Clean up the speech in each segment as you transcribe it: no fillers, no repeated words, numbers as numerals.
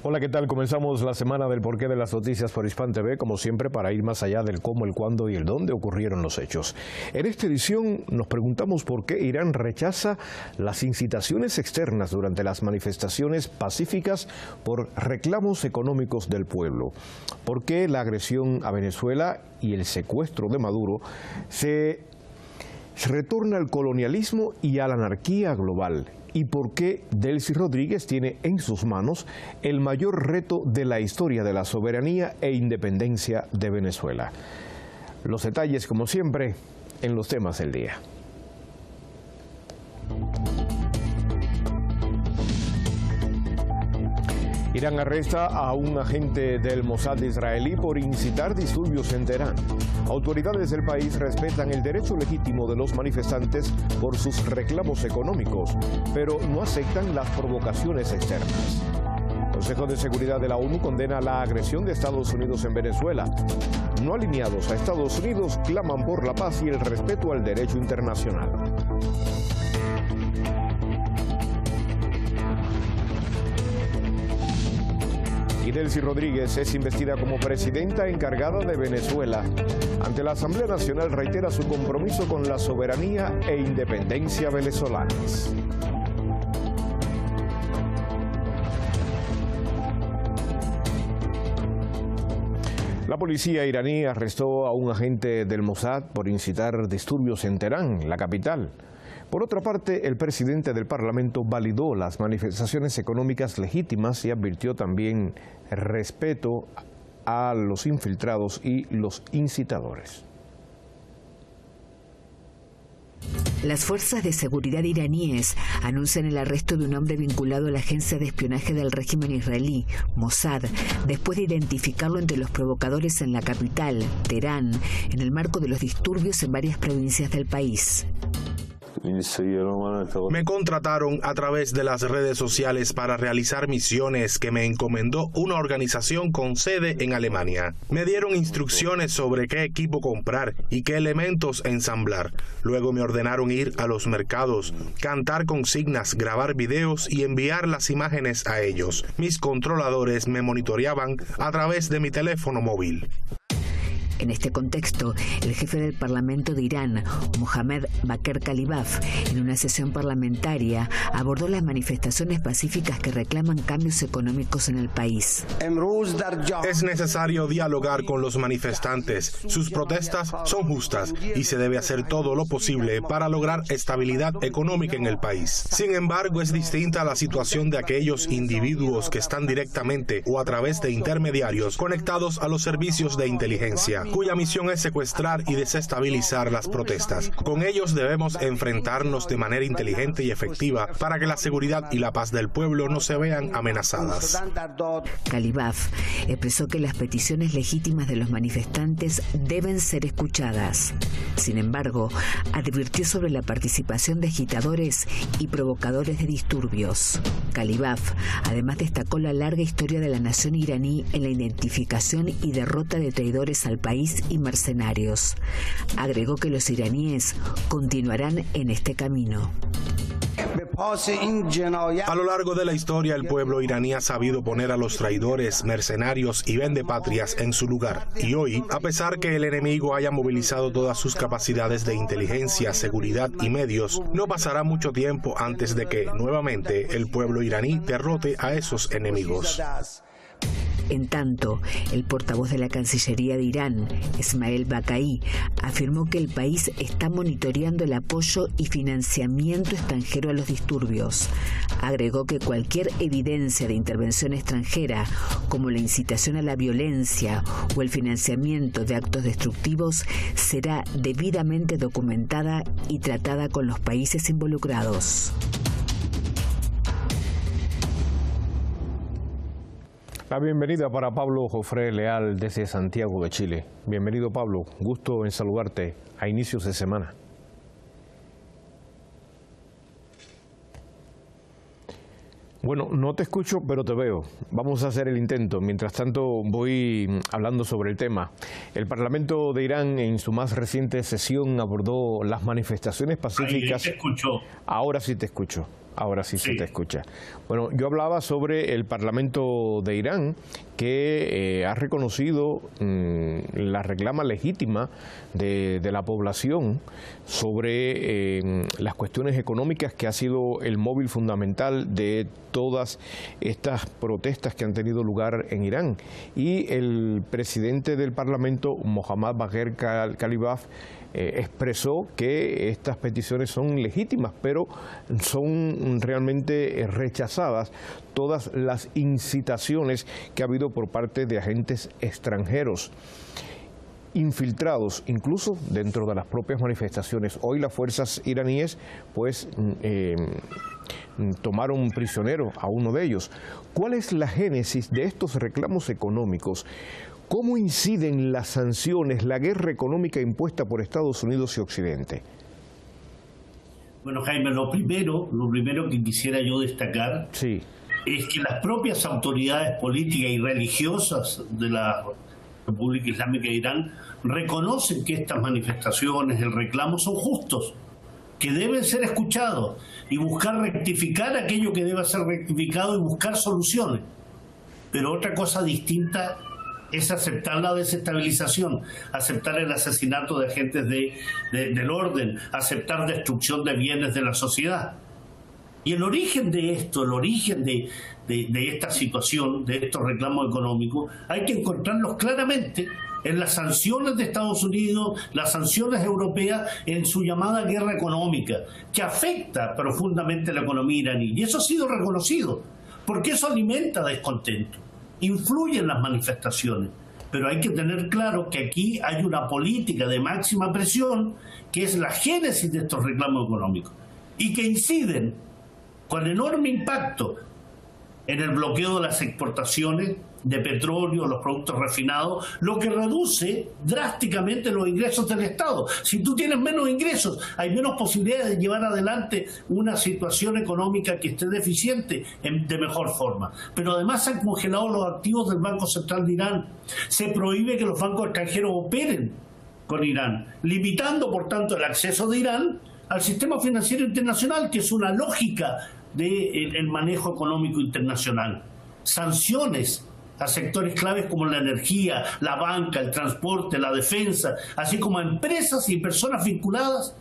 Hola, ¿qué tal? Comenzamos la semana del porqué de las noticias por Hispan TV, como siempre, para ir más allá del cómo, el cuándo y el dónde ocurrieron los hechos. En esta edición nos preguntamos por qué Irán rechaza las incitaciones externas durante las manifestaciones pacíficas por reclamos económicos del pueblo. ¿Por qué la agresión a Venezuela y el secuestro de Maduro se retorna al colonialismo y a la anarquía global? ¿Y por qué Delcy Rodríguez tiene en sus manos el mayor reto de la historia de la soberanía e independencia de Venezuela? Los detalles, como siempre, en los temas del día. Irán arresta a un agente del Mossad israelí por incitar disturbios en Teherán. Autoridades del país respetan el derecho legítimo de los manifestantes por sus reclamos económicos, pero no aceptan las provocaciones externas. El Consejo de Seguridad de la ONU condena la agresión de Estados Unidos en Venezuela. No alineados a Estados Unidos claman por la paz y el respeto al derecho internacional. Y Delcy Rodríguez es investida como presidenta encargada de Venezuela. Ante la Asamblea Nacional reitera su compromiso con la soberanía e independencia venezolanas. La policía iraní arrestó a un agente del Mossad por incitar disturbios en Teherán, la capital. Por otra parte, el presidente del Parlamento validó las manifestaciones económicas legítimas y advirtió también respeto a los infiltrados y los incitadores. Las fuerzas de seguridad iraníes anuncian el arresto de un hombre vinculado a la agencia de espionaje del régimen israelí, Mossad, después de identificarlo entre los provocadores en la capital, Teherán, en el marco de los disturbios en varias provincias del país. Me contrataron a través de las redes sociales para realizar misiones que me encomendó una organización con sede en Alemania. Me dieron instrucciones sobre qué equipo comprar y qué elementos ensamblar. Luego me ordenaron ir a los mercados, cantar consignas, grabar videos y enviar las imágenes a ellos. Mis controladores me monitoreaban a través de mi teléfono móvil. En este contexto, el jefe del Parlamento de Irán, Mohammad Bakr Kalibaf, en una sesión parlamentaria, abordó las manifestaciones pacíficas que reclaman cambios económicos en el país. Es necesario dialogar con los manifestantes. Sus protestas son justas y se debe hacer todo lo posible para lograr estabilidad económica en el país. Sin embargo, es distinta la situación de aquellos individuos que están directamente o a través de intermediarios conectados a los servicios de inteligencia, cuya misión es secuestrar y desestabilizar las protestas. Con ellos debemos enfrentarnos de manera inteligente y efectiva para que la seguridad y la paz del pueblo no se vean amenazadas. Kalibaf expresó que las peticiones legítimas de los manifestantes deben ser escuchadas. Sin embargo, advirtió sobre la participación de agitadores y provocadores de disturbios. Kalibaf además destacó la larga historia de la nación iraní en la identificación y derrota de traidores al país y mercenarios. Agregó que los iraníes continuarán en este camino. A lo largo de la historia, el pueblo iraní ha sabido poner a los traidores, mercenarios y vendepatrias en su lugar. Y hoy, a pesar que el enemigo haya movilizado todas sus capacidades de inteligencia, seguridad y medios, no pasará mucho tiempo antes de que, nuevamente, el pueblo iraní derrote a esos enemigos. En tanto, el portavoz de la Cancillería de Irán, Esmael Baqai, afirmó que el país está monitoreando el apoyo y financiamiento extranjero a los disturbios. Agregó que cualquier evidencia de intervención extranjera, como la incitación a la violencia o el financiamiento de actos destructivos, será debidamente documentada y tratada con los países involucrados. La bienvenida para Pablo Jofré Leal desde Santiago de Chile. Bienvenido, Pablo. Gusto en saludarte a inicios de semana. Bueno, no te escucho, pero te veo. Vamos a hacer el intento. Mientras tanto, voy hablando sobre el tema. El Parlamento de Irán, en su más reciente sesión, abordó las manifestaciones pacíficas. Ahí te escucho. Ahora sí te escucho. Ahora sí se te escucha. Bueno, yo hablaba sobre el Parlamento de Irán, que ha reconocido la reclama legítima de la población sobre las cuestiones económicas, que ha sido el móvil fundamental de todas estas protestas que han tenido lugar en Irán. Y el presidente del Parlamento, Mohammad Bagher Khalibaf, expresó que estas peticiones son legítimas, pero son realmente rechazadas todas las incitaciones que ha habido por parte de agentes extranjeros infiltrados, incluso dentro de las propias manifestaciones. Hoy las fuerzas iraníes pues tomaron prisionero a uno de ellos. ¿Cuál es la génesis de estos reclamos económicos? ¿Cómo inciden las sanciones, la guerra económica impuesta por Estados Unidos y Occidente? Bueno, Jaime, lo primero que quisiera yo destacar es que las propias autoridades políticas y religiosas de la República Islámica de Irán reconocen que estas manifestaciones, el reclamo, son justos, que deben ser escuchados y buscar rectificar aquello que deba ser rectificado y buscar soluciones. Pero otra cosa distinta es aceptar la desestabilización, aceptar el asesinato de agentes del orden, aceptar destrucción de bienes de la sociedad. Y el origen de esto, el origen de esta situación, de estos reclamos económicos, hay que encontrarlos claramente en las sanciones de Estados Unidos, las sanciones europeas, en su llamada guerra económica, que afecta profundamente la economía iraní. Y eso ha sido reconocido, porque eso alimenta descontento, influye en las manifestaciones. Pero hay que tener claro que aquí hay una política de máxima presión, que es la génesis de estos reclamos económicos, y que inciden con enorme impacto en el bloqueo de las exportaciones de petróleo, los productos refinados, lo que reduce drásticamente los ingresos del Estado. Si tú tienes menos ingresos, hay menos posibilidades de llevar adelante una situación económica que esté deficiente de mejor forma. Pero además se han congelado los activos del Banco Central de Irán. Se prohíbe que los bancos extranjeros operen con Irán, limitando por tanto el acceso de Irán al sistema financiero internacional, que es una lógica del manejo económico internacional. Sanciones a sectores claves como la energía, la banca, el transporte, la defensa, así como a empresas y personas vinculadas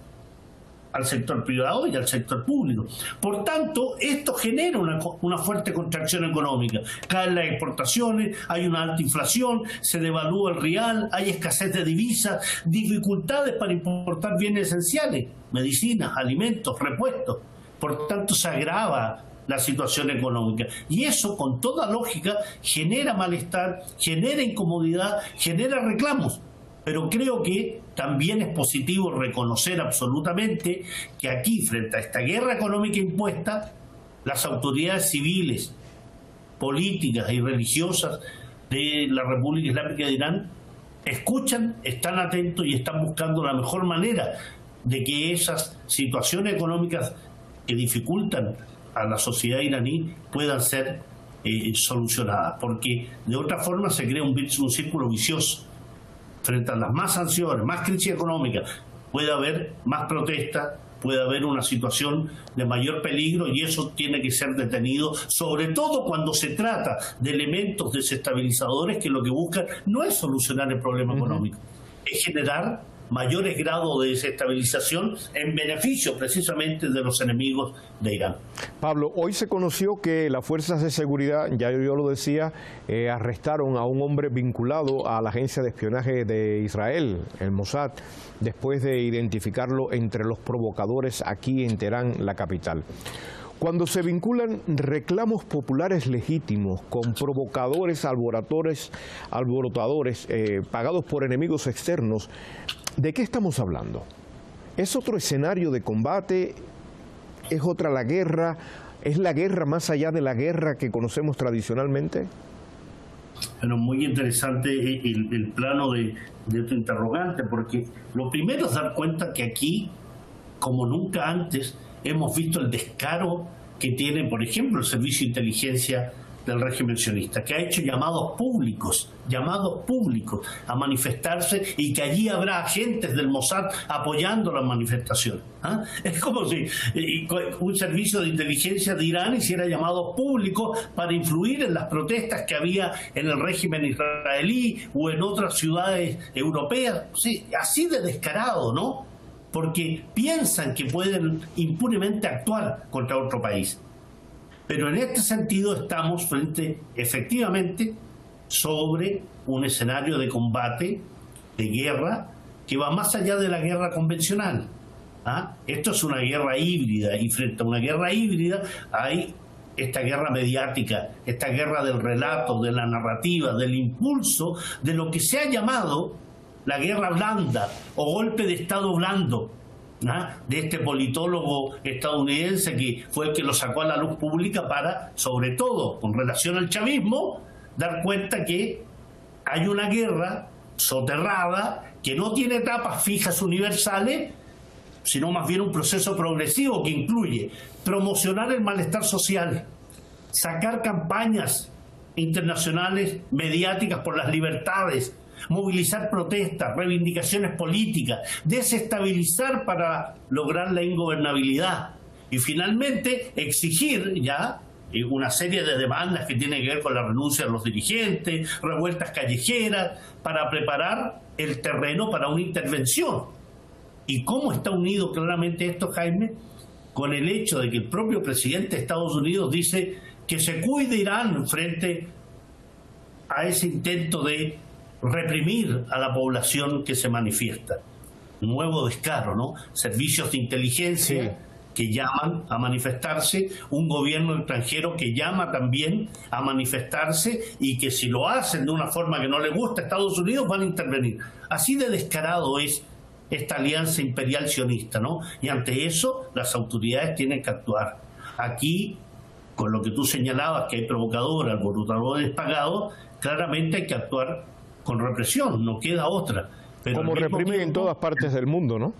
al sector privado y al sector público. Por tanto, esto genera una fuerte contracción económica. Caen las exportaciones, hay una alta inflación, se devalúa el rial, hay escasez de divisas, dificultades para importar bienes esenciales, medicinas, alimentos, repuestos. Por tanto, se agrava la situación económica. Y eso, con toda lógica, genera malestar, genera incomodidad, genera reclamos. Pero creo que también es positivo reconocer absolutamente que aquí, frente a esta guerra económica impuesta, las autoridades civiles, políticas y religiosas de la República Islámica de Irán escuchan, están atentos y están buscando la mejor manera de que esas situaciones económicas que dificultan a la sociedad iraní puedan ser solucionadas, porque de otra forma se crea un círculo vicioso. Frente a las más sanciones, más crisis económica, puede haber más protestas, puede haber una situación de mayor peligro, y eso tiene que ser detenido, sobre todo cuando se trata de elementos desestabilizadores que lo que buscan no es solucionar el problema económico, es generar mayores grados de desestabilización en beneficio precisamente de los enemigos de Irán. Pablo, hoy se conoció que las fuerzas de seguridad, ya yo lo decía, arrestaron a un hombre vinculado a la agencia de espionaje de Israel, el Mossad, después de identificarlo entre los provocadores aquí en Teherán, la capital. Cuando se vinculan reclamos populares legítimos con provocadores, alborotadores, pagados por enemigos externos, ¿de qué estamos hablando? ¿Es otro escenario de combate? ¿Es otra la guerra? ¿Es la guerra más allá de la guerra que conocemos tradicionalmente? Bueno, muy interesante el plano de tu interrogante, porque lo primero es dar cuenta que aquí, como nunca antes, hemos visto el descaro que tiene, por ejemplo, el Servicio de Inteligencia del régimen sionista, que ha hecho llamados públicos a manifestarse, y que allí habrá agentes del Mossad apoyando las manifestaciones. ¿Ah? Es como si un servicio de inteligencia de Irán hiciera llamados públicos para influir en las protestas que había en el régimen israelí o en otras ciudades europeas. Sí, así de descarado, ¿no? Porque piensan que pueden impunemente actuar contra otro país. Pero en este sentido estamos efectivamente, sobre un escenario de combate, de guerra, que va más allá de la guerra convencional. ¿Ah? Esto es una guerra híbrida, y frente a una guerra híbrida hay esta guerra mediática, esta guerra del relato, de la narrativa, del impulso, de lo que se ha llamado la guerra blanda o golpe de Estado blando, ¿ah? De este politólogo estadounidense que fue el que lo sacó a la luz pública para, sobre todo con relación al chavismo, dar cuenta que hay una guerra soterrada que no tiene etapas fijas universales, sino más bien un proceso progresivo que incluye promocionar el malestar social, sacar campañas internacionales mediáticas por las libertades, movilizar protestas, reivindicaciones políticas, desestabilizar para lograr la ingobernabilidad y finalmente exigir ya una serie de demandas que tienen que ver con la renuncia de los dirigentes, revueltas callejeras, para preparar el terreno para una intervención. ¿Y cómo está unido claramente esto, Jaime? Con el hecho de que el propio presidente de Estados Unidos dice que se cuide Irán frente a ese intento de reprimir a la población que se manifiesta. Nuevo descaro, ¿no? Servicios de inteligencia que llaman a manifestarse, un gobierno extranjero que llama también a manifestarse, y que si lo hacen de una forma que no le gusta a Estados Unidos van a intervenir. Así de descarado es esta alianza imperial sionista, ¿no? Y ante eso las autoridades tienen que actuar. Aquí, con lo que tú señalabas, que hay provocadores, alborotadores pagados, claramente hay que actuar con represión, no queda otra. Pero como reprimen en todas partes del mundo, ¿no?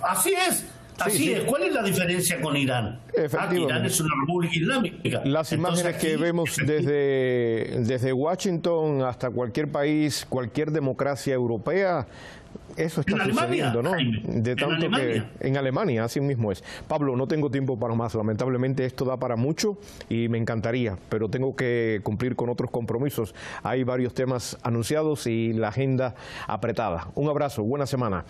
Así es. Así es. ¿Cuál es la diferencia con Irán? Irán es una república islámica. Las imágenes que vemos desde Washington hasta cualquier país, cualquier democracia europea, eso está sucediendo, ¿no? De tanto que en Alemania, así mismo es. Pablo, no tengo tiempo para más. Lamentablemente esto da para mucho y me encantaría, pero tengo que cumplir con otros compromisos. Hay varios temas anunciados y la agenda apretada. Un abrazo, buena semana.